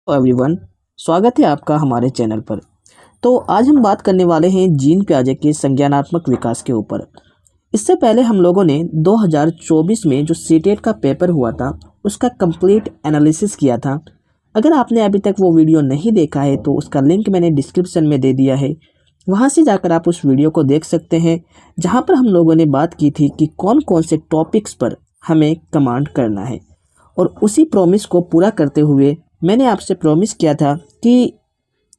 Everyone, स्वागत है आपका हमारे चैनल पर। तो आज हम बात करने वाले हैं जीन पियाजे के संज्ञानात्मक विकास के ऊपर। इससे पहले हम लोगों ने 2024 में जो सीटेट का पेपर हुआ था उसका कंप्लीट एनालिसिस किया था। अगर आपने अभी तक वो वीडियो नहीं देखा है तो उसका लिंक मैंने डिस्क्रिप्शन में दे दिया है, वहाँ से जाकर आप उस वीडियो को देख सकते हैं, जहाँ पर हम लोगों ने बात की थी कि कौन कौन से टॉपिक्स पर हमें कमांड करना है। और उसी प्रॉमिस को पूरा करते हुए मैंने आपसे प्रॉमिस किया था कि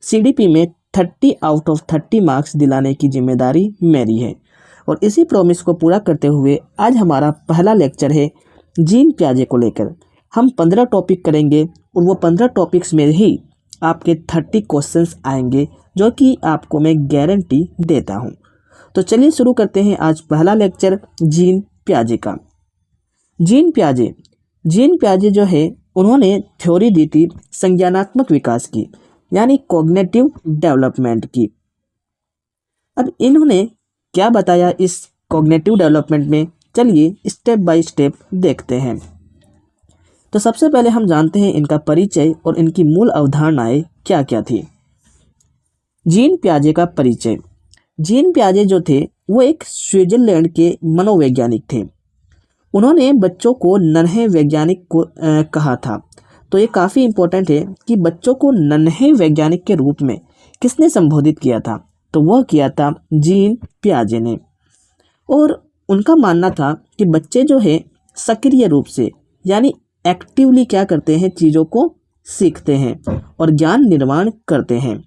सीडीपी में 30 आउट ऑफ 30 मार्क्स दिलाने की जिम्मेदारी मेरी है। और इसी प्रॉमिस को पूरा करते हुए आज हमारा पहला लेक्चर है जीन पियाजे को लेकर। हम 15 टॉपिक करेंगे और वो 15 टॉपिक्स में ही आपके 30 क्वेश्चंस आएंगे, जो कि आपको मैं गारंटी देता हूँ। तो चलिए शुरू करते हैं आज पहला लेक्चर जीन पियाजे का। जीन पियाजे जो है उन्होंने थ्योरी दी थी संज्ञानात्मक विकास की, यानी कॉग्निटिव डेवलपमेंट की। अब इन्होंने क्या बताया इस कॉग्निटिव डेवलपमेंट में, चलिए स्टेप बाय स्टेप देखते हैं। तो सबसे पहले हम जानते हैं इनका परिचय और इनकी मूल अवधारणाएं क्या क्या थी। जीन पियाजे का परिचय। जीन पियाजे जो थे वो एक स्विट्जरलैंड के मनोवैज्ञानिक थे। उन्होंने बच्चों को नन्हे वैज्ञानिक को कहा था। तो ये काफ़ी इम्पोर्टेंट है कि बच्चों को नन्हे वैज्ञानिक के रूप में किसने संबोधित किया था, तो वह किया था जीन पियाजे ने। और उनका मानना था कि बच्चे जो है सक्रिय रूप से यानी एक्टिवली क्या करते हैं, चीज़ों को सीखते हैं और ज्ञान निर्माण करते हैं।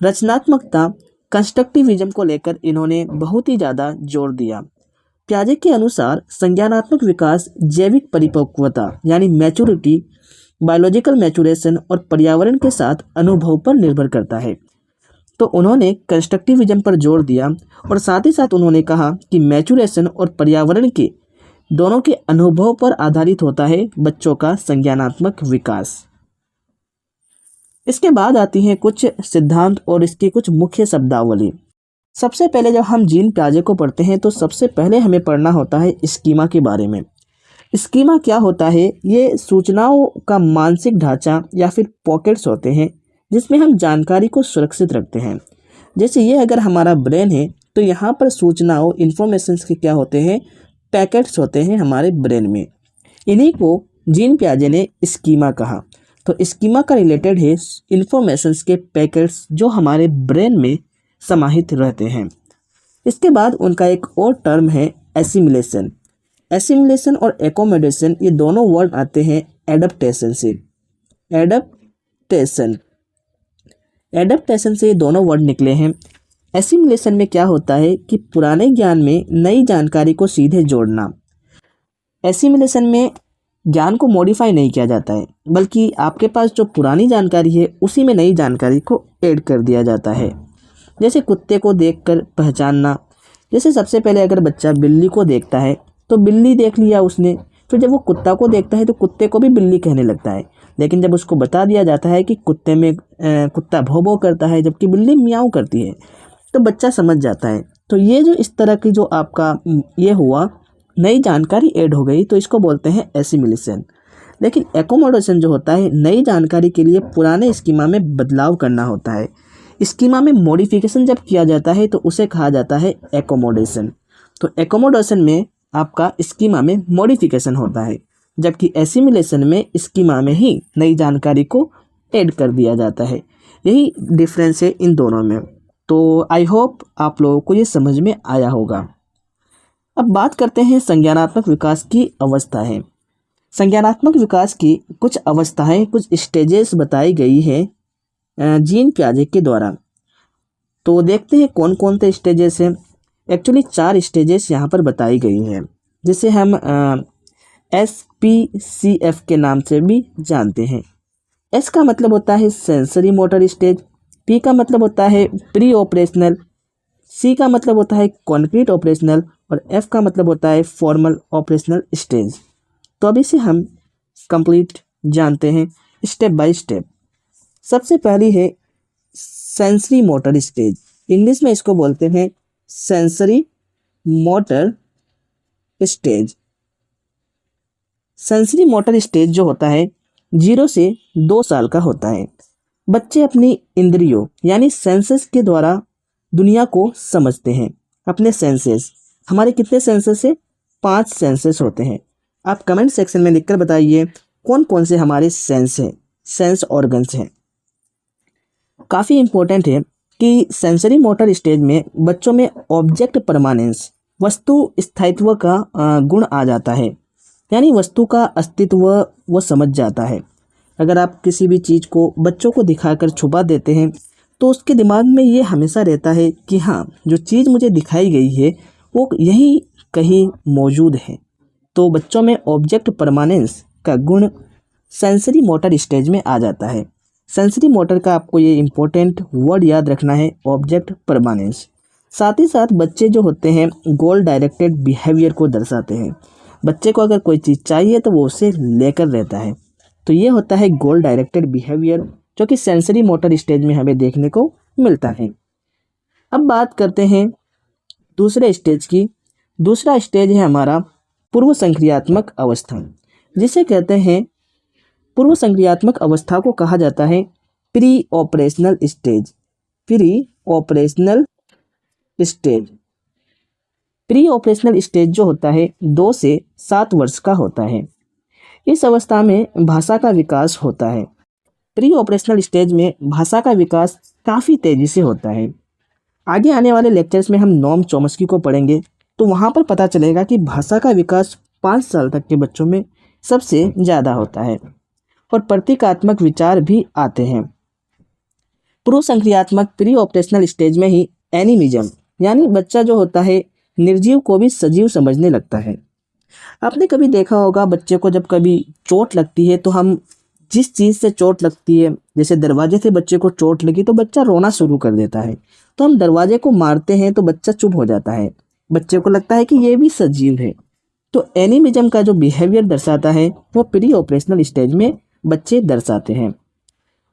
रचनात्मकता कंस्ट्रक्टिविज्म को लेकर इन्होंने बहुत ही ज़्यादा जोर दिया। पियाजे के अनुसार संज्ञानात्मक विकास जैविक परिपक्वता यानी मैच्योरिटी, बायोलॉजिकल मैच्योरेशन और पर्यावरण के साथ अनुभव पर निर्भर करता है। तो उन्होंने कंस्ट्रक्टिविज्म पर जोर दिया और साथ ही साथ उन्होंने कहा कि मैच्योरेशन और पर्यावरण के दोनों के अनुभव पर आधारित होता है बच्चों का संज्ञानात्मक विकास। इसके बाद आती हैं कुछ सिद्धांत और इसकी कुछ मुख्य शब्दावली। सबसे पहले जब हम जीन पियाजे को पढ़ते हैं तो सबसे पहले हमें पढ़ना होता है स्कीमा के बारे में। स्कीमा क्या होता है? ये सूचनाओं का मानसिक ढांचा या फिर पॉकेट्स होते हैं जिसमें हम जानकारी को सुरक्षित रखते हैं। जैसे ये अगर हमारा ब्रेन है तो यहाँ पर सूचनाओं इन्फॉर्मेशंस के क्या होते हैं, पैकेट्स होते हैं हमारे ब्रेन में। इन्हीं को जीन पियाजे ने स्कीमा कहा। तो स्कीमा का रिलेटेड है इन्फॉर्मेशंस के पैकेट्स जो हमारे ब्रेन में समाहित रहते हैं। इसके बाद उनका एक और टर्म है एसिमिलेशन। एसिमिलेशन और एकोमोडेशन ये दोनों वर्ड आते हैं एडप्टेशन से। एडप्टेशन से ये दोनों वर्ड निकले हैं। एसिमिलेशन में क्या होता है कि पुराने ज्ञान में नई जानकारी को सीधे जोड़ना। एसिमिलेशन में ज्ञान को मॉडिफाई नहीं किया जाता है, बल्कि आपके पास जो पुरानी जानकारी है उसी में नई जानकारी को ऐड कर दिया जाता है। जैसे कुत्ते को देखकर पहचानना। जैसे सबसे पहले अगर बच्चा बिल्ली को देखता है तो बिल्ली देख लिया उसने, फिर जब वो कुत्ता को देखता है तो कुत्ते को भी बिल्ली कहने लगता है। लेकिन जब उसको बता दिया जाता है कि कुत्ता भौ भौ करता है जबकि बिल्ली म्याऊं करती है, तो बच्चा समझ जाता है। तो ये जो इस तरह की जो आपका ये हुआ, नई जानकारी ऐड हो गई, तो इसको बोलते हैं एसिमिलेशन। लेकिन एकोमोडेशन जो होता है, नई जानकारी के लिए पुराने स्कीमा में बदलाव करना होता है। स्कीमा में मॉडिफिकेशन जब किया जाता है तो उसे कहा जाता है एकोमोडेशन। तो एकोमोडेशन में आपका स्कीमा में मॉडिफिकेशन होता है, जबकि एसिमिलेशन में स्कीमा में ही नई जानकारी को ऐड कर दिया जाता है। यही डिफरेंस है इन दोनों में। तो आई होप आप लोगों को ये समझ में आया होगा। अब बात करते हैं संज्ञानात्मक विकास की अवस्था है। संज्ञानात्मक विकास की कुछ अवस्थाएं, कुछ स्टेजेस बताई गई है जीन पियाजे के द्वारा। तो देखते हैं कौन कौन से स्टेजेस हैं। एक्चुअली 4 स्टेजेस यहाँ पर बताई गई हैं, जिसे हम SPCF के नाम से भी जानते हैं। S का मतलब होता है सेंसरी मोटर स्टेज, P का मतलब होता है प्री ऑपरेशनल, C का मतलब होता है कॉन्क्रीट ऑपरेशनल और F का मतलब होता है फॉर्मल ऑपरेशनल स्टेज। तो अब इसे हम कंप्लीट जानते हैं स्टेप बाय स्टेप। सबसे पहली है सेंसरी मोटर स्टेज। इंग्लिश में इसको बोलते हैं sensory motor stage. Sensory motor stage जो होता है 0 से 2 साल का होता है। बच्चे अपनी इंद्रियों यानी सेंसेस के द्वारा दुनिया को समझते हैं। अपने सेंसेस, हमारे कितने सेंसेस है? 5 सेंसेस होते हैं। आप कमेंट सेक्शन में लिखकर बताइए कौन कौन से हमारे सेंस हैं, सेंस ऑर्गन्स हैं। काफ़ी इम्पोर्टेंट है कि सेंसरी मोटर स्टेज में बच्चों में ऑब्जेक्ट परमानेंस, वस्तु स्थायित्व का गुण आ जाता है, यानी वस्तु का अस्तित्व वो समझ जाता है। अगर आप किसी भी चीज़ को बच्चों को दिखाकर छुपा देते हैं तो उसके दिमाग में ये हमेशा रहता है कि हाँ, जो चीज़ मुझे दिखाई गई है वो यहीं कहीं मौजूद है। तो बच्चों में ऑब्जेक्ट परमानेंस का गुण सेंसरी मोटर स्टेज में आ जाता है। सेंसरी मोटर का आपको ये इम्पोर्टेंट वर्ड याद रखना है, ऑब्जेक्ट परमानेंस। साथ ही साथ बच्चे जो होते हैं गोल डायरेक्टेड बिहेवियर को दर्शाते हैं। बच्चे को अगर कोई चीज़ चाहिए तो वो उसे लेकर रहता है। तो ये होता है गोल डायरेक्टेड बिहेवियर, जो कि सेंसरी मोटर स्टेज में हमें देखने को मिलता है। अब बात करते हैं दूसरे स्टेज की। दूसरा स्टेज है हमारा पूर्व संक्रियात्मक अवस्था, जिसे कहते हैं पूर्व संक्रियात्मक अवस्था को कहा जाता है pre operational stage. Pre operational stage, pre operational stage जो होता है 2 से 7 वर्ष का होता है। इस अवस्था में भाषा का विकास होता है। प्री ऑपरेशनल स्टेज में भाषा का विकास काफ़ी तेज़ी से होता है। आगे आने वाले लेक्चर्स में हम नोम चॉम्स्की को पढ़ेंगे, तो वहाँ पर पता चलेगा कि भाषा का विकास 5 साल तक के बच्चों में सबसे ज़्यादा होता है और प्रतीकात्मक विचार भी आते हैं। पूर्व संक्रियात्मक प्री ऑपरेशनल स्टेज में ही एनिमिज्म, यानी बच्चा जो होता है निर्जीव को भी सजीव समझने लगता है। आपने कभी देखा होगा बच्चे को जब कभी चोट लगती है तो हम जिस चीज़ से चोट लगती है, जैसे दरवाजे से बच्चे को चोट लगी तो बच्चा रोना शुरू कर देता है, तो हम दरवाजे को मारते हैं तो बच्चा चुप हो जाता है, बच्चे को लगता है कि ये भी सजीव है। तो एनिमिज्म का जो बिहेवियर दर्शाता है वो प्री ऑपरेशनल स्टेज में बच्चे दर्शाते हैं।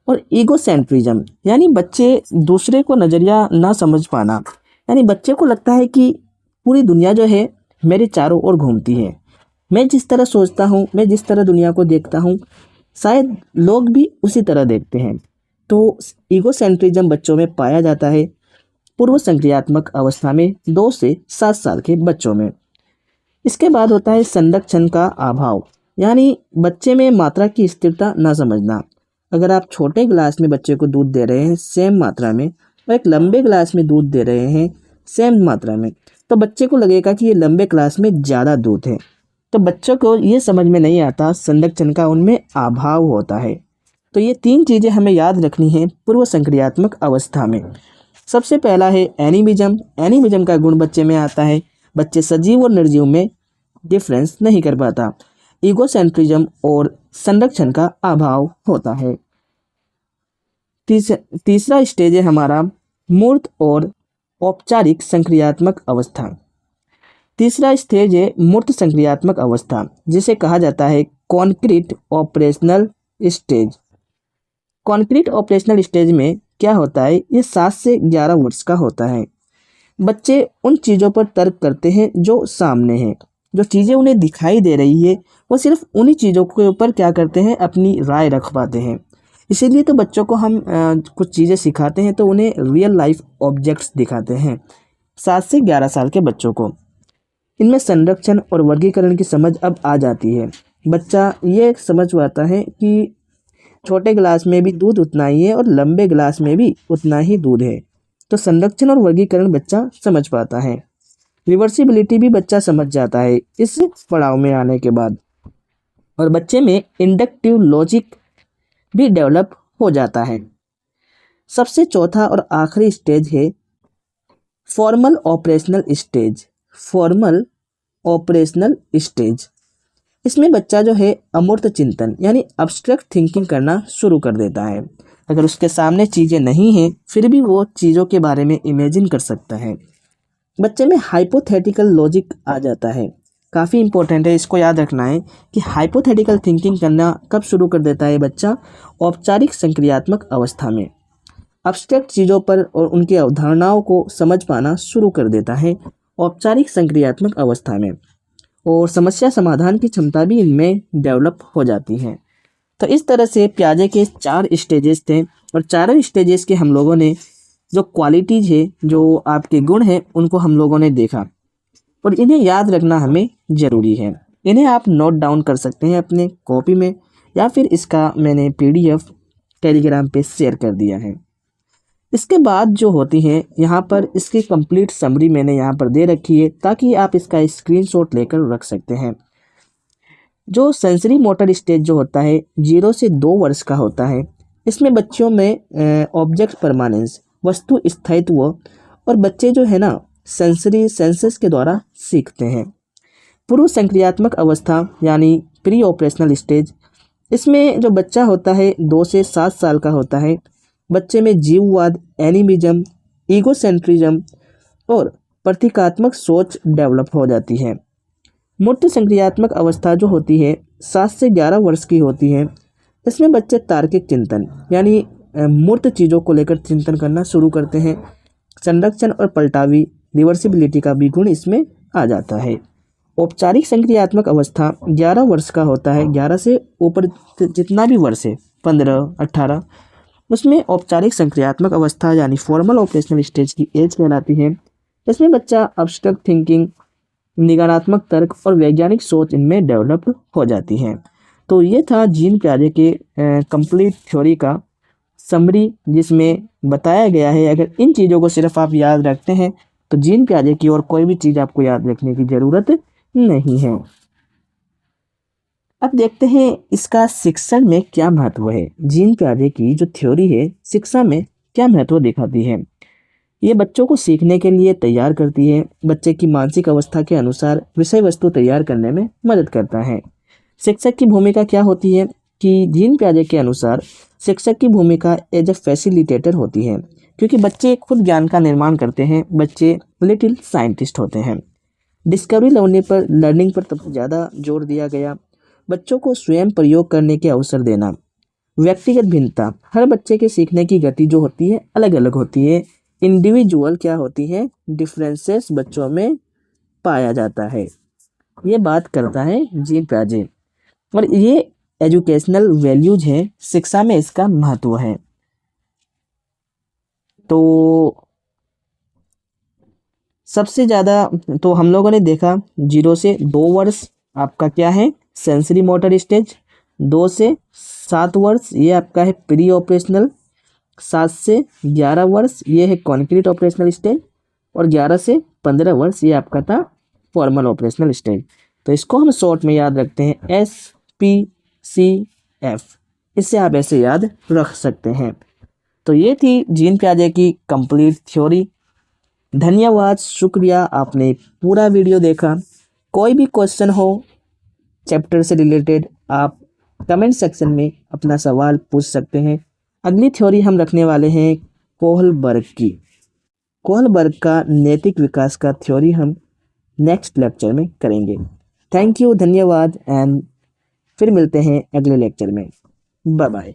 और ईगोसेंट्रिज्म, यानी बच्चे दूसरे को नज़रिया ना समझ पाना, यानी बच्चे को लगता है कि पूरी दुनिया जो है मेरे चारों ओर घूमती है, मैं जिस तरह सोचता हूँ, मैं जिस तरह दुनिया को देखता हूँ, शायद लोग भी उसी तरह देखते हैं। तो ईगोसेंट्रिज्म बच्चों में पाया जाता है पूर्व संक्रियात्मक अवस्था में 2 से 7 साल के बच्चों में। इसके बाद होता है संरक्षण का अभाव, यानी बच्चे में मात्रा की स्थिरता ना समझना। अगर आप छोटे गिलास में बच्चे को दूध दे रहे हैं सेम मात्रा में और एक लंबे गिलास में दूध दे रहे हैं सेम मात्रा में, तो बच्चे को लगेगा कि ये लंबे गिलास में ज़्यादा दूध है। तो बच्चों को ये समझ में नहीं आता, संरक्षण का उनमें अभाव होता है। तो ये 3 चीज़ें हमें याद रखनी है पूर्व संक्रियात्मक अवस्था में। सबसे पहला है एनिमिज्म। एनिमिज्म का गुण बच्चे में आता है, बच्चे सजीव और निर्जीव में डिफरेंस नहीं कर पाता। ईगोसेंट्रिज्म और संरक्षण का अभाव होता है। तीसरा स्टेज है हमारा मूर्त और औपचारिक संक्रियात्मक अवस्था। तीसरा स्टेज है मूर्त संक्रियात्मक अवस्था, जिसे कहा जाता है concrete operational stage. Concrete operational stage में क्या होता है, ये 7 से 11 वर्ष का होता है। बच्चे उन चीज़ों पर तर्क करते हैं जो सामने हैं, जो चीज़ें उन्हें दिखाई दे रही है वो सिर्फ उन्हीं चीज़ों के ऊपर क्या करते हैं, अपनी राय रख पाते हैं। इसीलिए तो बच्चों को हम कुछ चीज़ें सिखाते हैं तो उन्हें रियल लाइफ ऑब्जेक्ट्स दिखाते हैं 7 से 11 साल के बच्चों को। इनमें संरक्षण और वर्गीकरण की समझ अब आ जाती है। बच्चा ये समझ पाता है कि छोटे गिलास में भी दूध उतना ही है और लंबे गिलास में भी उतना ही दूध है। तो संरक्षण और वर्गीकरण बच्चा समझ पाता है। रिवर्सिबिलिटी भी बच्चा समझ जाता है इस पड़ाव में आने के बाद, और बच्चे में इंडक्टिव लॉजिक भी डेवलप हो जाता है। सबसे चौथा और आखिरी स्टेज है formal operational stage. Formal operational stage, इसमें बच्चा जो है अमूर्त चिंतन यानी अब्स्ट्रैक्ट थिंकिंग करना शुरू कर देता है। अगर उसके सामने चीज़ें नहीं हैं फिर भी वो चीज़ों के बारे में इमेजिन कर सकता है। बच्चे में हाइपोथेटिकल लॉजिक आ जाता है। काफ़ी इंपॉर्टेंट है, इसको याद रखना है कि हाइपोथेटिकल थिंकिंग करना कब शुरू कर देता है बच्चा, औपचारिक संक्रियात्मक अवस्था में। अब्स्ट्रैक्ट चीज़ों पर और उनकी अवधारणाओं को समझ पाना शुरू कर देता है औपचारिक संक्रियात्मक अवस्था में, और समस्या समाधान की क्षमता भी इनमें डेवलप हो जाती है। तो इस तरह से प्याजे के 4 स्टेजेस थे और चारों स्टेजेस के हम लोगों ने जो क्वालिटीज है, जो आपके गुण हैं, उनको हम लोगों ने देखा और इन्हें याद रखना हमें ज़रूरी है। इन्हें आप नोट डाउन कर सकते हैं अपने कॉपी में या फिर इसका मैंने पीडीएफ टेलीग्राम पे शेयर कर दिया है। इसके बाद जो होती है यहाँ पर इसकी कंप्लीट समरी मैंने यहाँ पर दे रखी है ताकि आप इसका स्क्रीनशॉट लेकर रख सकते हैं। जो सेंसरी मोटर स्टेज जो होता है 0 से 2 वर्ष का होता है। इसमें बच्चों में ऑब्जेक्ट परमानेंस, वस्तु स्थायित्व और बच्चे जो है ना सेंसरी सेंसेस के द्वारा सीखते हैं। पूर्व संक्रियात्मक अवस्था यानी प्री ऑपरेशनल स्टेज, इसमें जो बच्चा होता है 2 से 7 साल का होता है। बच्चे में जीववाद, एनिमिज्म, ईगोसेंट्रिज्म और प्रतीकात्मक सोच डेवलप हो जाती है। मूर्त संक्रियात्मक अवस्था जो होती है 7 से 11 वर्ष की होती है। इसमें बच्चे तार्किक चिंतन यानी मूर्त चीज़ों को लेकर चिंतन करना शुरू करते हैं। संरक्षण और पलटावी रिवर्सिबिलिटी का भी गुण इसमें आ जाता है। औपचारिक संक्रियात्मक अवस्था 11 वर्ष का होता है। 11 से ऊपर जितना भी वर्ष है 15, 18, उसमें औपचारिक संक्रियात्मक अवस्था यानी फॉर्मल ऑपरेशनल स्टेज की एज कहलाती है। इसमें बच्चा अब्स्ट्रैक्ट थिंकिंग, निगमनात्मक तर्क और वैज्ञानिक सोच इनमें डेवलप हो जाती है। तो ये था जीन पियाजे के कंप्लीट थ्योरी का समरी, जिसमें बताया गया है अगर इन चीज़ों को सिर्फ आप याद रखते हैं तो जीन पियाजे की और कोई भी चीज़ आपको याद रखने की ज़रूरत नहीं है। अब देखते हैं इसका शिक्षण में क्या महत्व है। जीन पियाजे की जो थ्योरी है शिक्षा में क्या महत्व दिखाती है। ये बच्चों को सीखने के लिए तैयार करती है। बच्चे की मानसिक अवस्था के अनुसार विषय वस्तु तैयार करने में मदद करता है। शिक्षक की भूमिका क्या होती है कि जीन पियाजे के अनुसार शिक्षक की भूमिका एज ए फैसिलिटेटर होती है, क्योंकि बच्चे खुद ज्ञान का निर्माण करते हैं। बच्चे लिटिल साइंटिस्ट होते हैं। डिस्कवरी लर्निंग पर सबसे ज़्यादा जोर दिया गया। बच्चों को स्वयं प्रयोग करने के अवसर देना। व्यक्तिगत भिन्नता, हर बच्चे के सीखने की गति जो होती है अलग अलग होती है। इंडिविजुअल क्या होती है, डिफरेंसेस बच्चों में पाया जाता है। ये बात करता है जीन पियाजे और ये एजुकेशनल वैल्यूज है, शिक्षा में इसका महत्व है। तो सबसे ज़्यादा तो हम लोगों ने देखा 0 से 2 वर्ष आपका क्या है, सेंसरी मोटर स्टेज। 2 से 7 वर्ष ये आपका है प्री ऑपरेशनल। 7 से 11 वर्ष ये है कॉन्क्रीट ऑपरेशनल स्टेज और 11 से 15 वर्ष ये आपका था फॉर्मल ऑपरेशनल स्टेज। तो इसको हम शॉर्ट में याद रखते हैं SPCF। इससे आप ऐसे याद रख सकते हैं। तो ये थी जीन पियाजे की कंप्लीट थ्योरी। धन्यवाद, शुक्रिया, आपने पूरा वीडियो देखा। कोई भी क्वेश्चन हो चैप्टर से रिलेटेड आप कमेंट सेक्शन में अपना सवाल पूछ सकते हैं। अगली थ्योरी हम रखने वाले हैं कोहलबर्ग की। कोहलबर्ग का नैतिक विकास का थ्योरी हम नेक्स्ट लेक्चर में करेंगे। थैंक यू, धन्यवाद एंड फिर मिलते हैं अगले लेक्चर में। Bye bye.